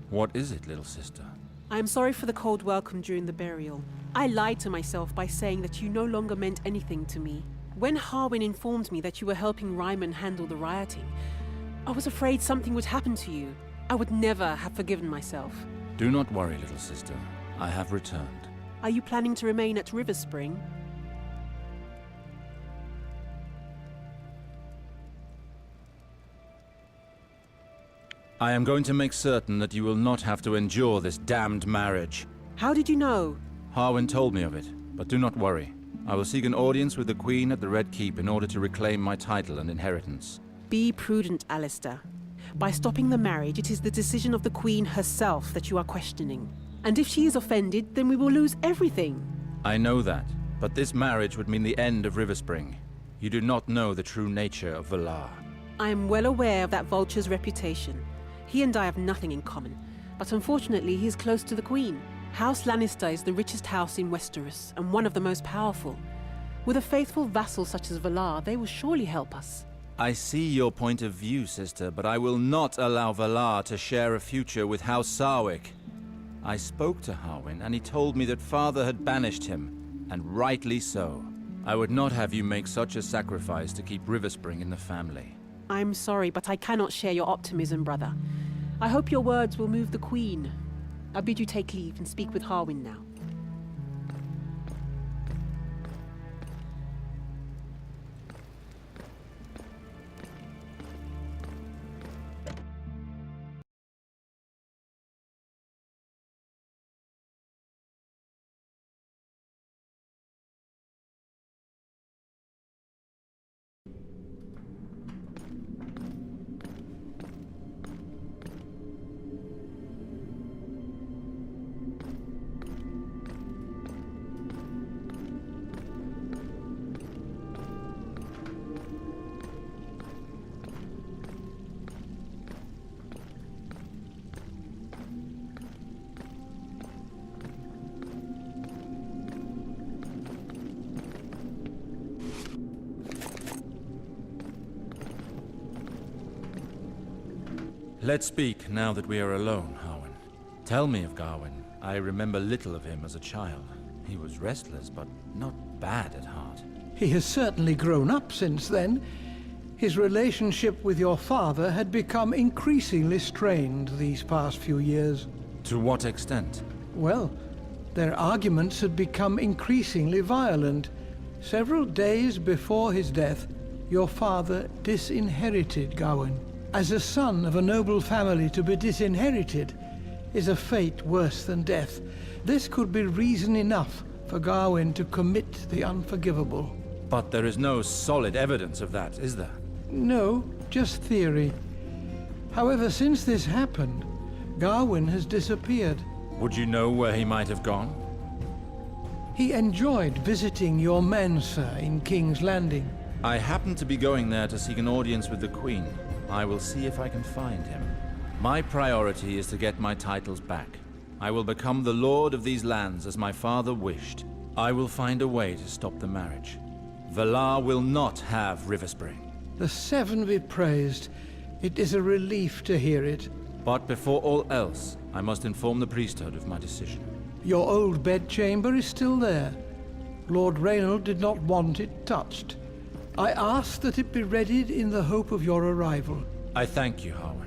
What is it, little sister? I am sorry for the cold welcome during the burial. I lied to myself by saying that you no longer meant anything to me. When Harwin informed me that you were helping Ryman handle the rioting, I was afraid something would happen to you. I would never have forgiven myself. Do not worry, little sister. I have returned. Are you planning to remain at Riverspring? I am going to make certain that you will not have to endure this damned marriage. How did you know? Harwin told me of it, but do not worry. I will seek an audience with the Queen at the Red Keep in order to reclaim my title and inheritance. Be prudent, Alistair. By stopping the marriage, it is the decision of the Queen herself that you are questioning. And if she is offended, then we will lose everything. I know that, but this marriage would mean the end of Riverspring. You do not know the true nature of Valar. I am well aware of that vulture's reputation. He and I have nothing in common, but unfortunately he is close to the Queen. House Lannister is the richest house in Westeros, and one of the most powerful. With a faithful vassal such as Valar, they will surely help us. I see your point of view, sister, but I will not allow Valar to share a future with House Sarwick. I spoke to Harwin, and he told me that father had banished him, and rightly so. I would not have you make such a sacrifice to keep Riverspring in the family. I'm sorry, but I cannot share your optimism, brother. I hope your words will move the Queen. I bid you take leave and speak with Harwin now. Let's speak now that we are alone, Harwin. Tell me of Garwin. I remember little of him as a child. He was restless, but not bad at heart. He has certainly grown up since then. His relationship with your father had become increasingly strained these past few years. To what extent? Well, their arguments had become increasingly violent. Several days before his death, your father disinherited Gawain. As a son of a noble family, to be disinherited is a fate worse than death. This could be reason enough for Gawain to commit the unforgivable. But there is no solid evidence of that, is there? No, just theory. However, since this happened, Gawain has disappeared. Would you know where he might have gone? He enjoyed visiting your men, sir, in King's Landing. I happen to be going there to seek an audience with the Queen. I will see if I can find him. My priority is to get my titles back. I will become the lord of these lands as my father wished. I will find a way to stop the marriage. Valar will not have Riverspring. The Seven be praised. It is a relief to hear it. But before all else, I must inform the priesthood of my decision. Your old bedchamber is still there. Lord Reynald did not want it touched. I asked that it be readied in the hope of your arrival. I thank you, Harwin.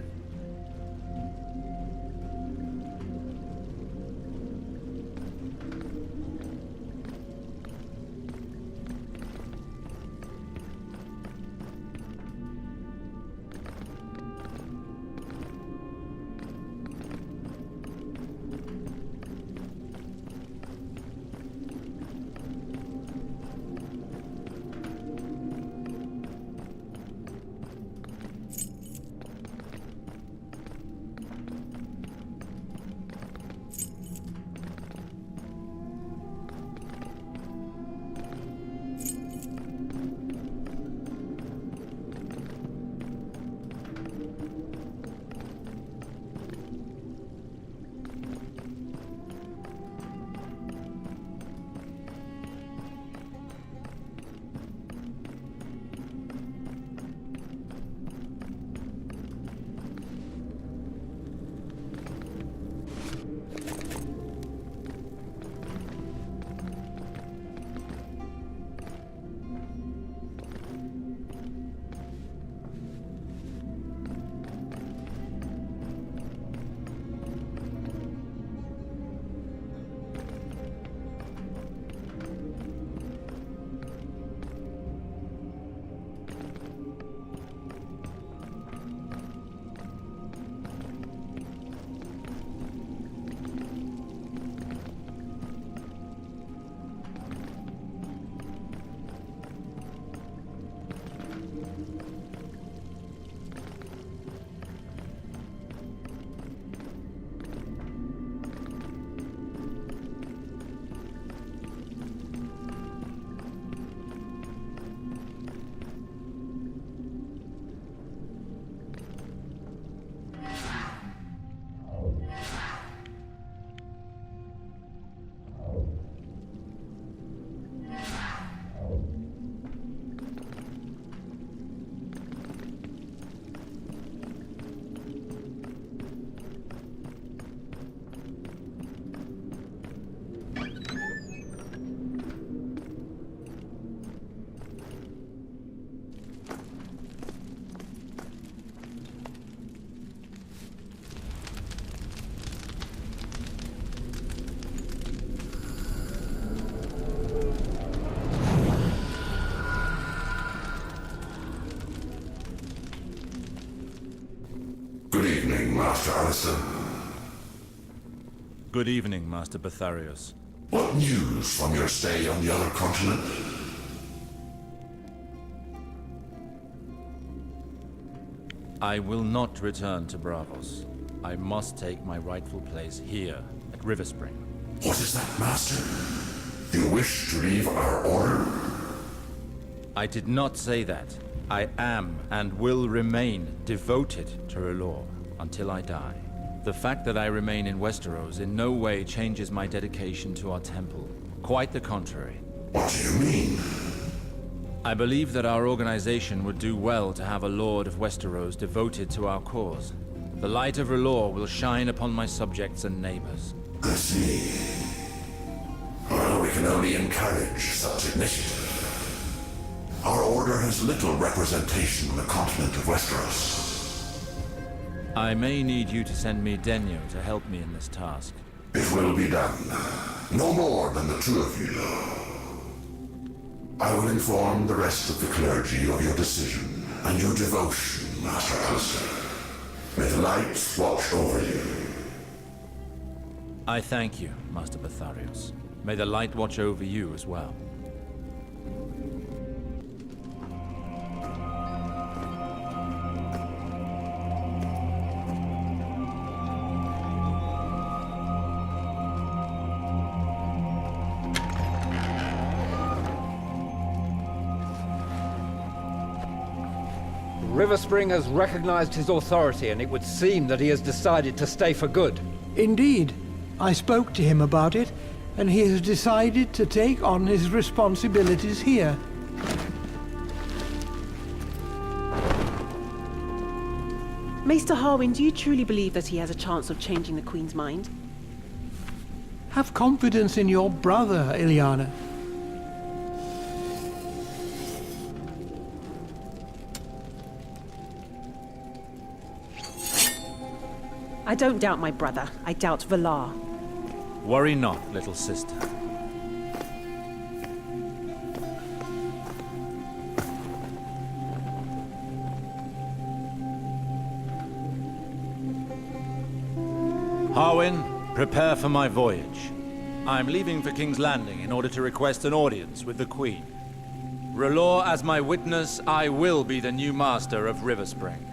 Master Alistair. Good evening, Master Betharius. What news from your stay on the other continent? I will not return to Bravos. I must take my rightful place here, at Riverspring. What is that, Master? You wish to leave our order? I did not say that. I am and will remain devoted to R'hllor until I die. The fact that I remain in Westeros in no way changes my dedication to our temple. Quite the contrary. What do you mean? I believe that our organization would do well to have a Lord of Westeros devoted to our cause. The light of R'hllor will shine upon my subjects and neighbors. I see. Well, we can only encourage such initiative. Our order has little representation on the continent of Westeros. I may need you to send me Denyo to help me in this task. It will be done. No more than the two of you. I will inform the rest of the clergy of your decision and your devotion, Master Alistair. May the light watch over you. I thank you, Master Betharius. May the light watch over you as well. Riverspring has recognized his authority, and it would seem that he has decided to stay for good. Indeed. I spoke to him about it, and he has decided to take on his responsibilities here. Maester Harwin, do you truly believe that he has a chance of changing the Queen's mind? Have confidence in your brother, Ilyana. I don't doubt my brother. I doubt Valar. Worry not, little sister. Harwin, prepare for my voyage. I'm leaving for King's Landing in order to request an audience with the Queen. R'hllor as my witness, I will be the new master of Riverspring.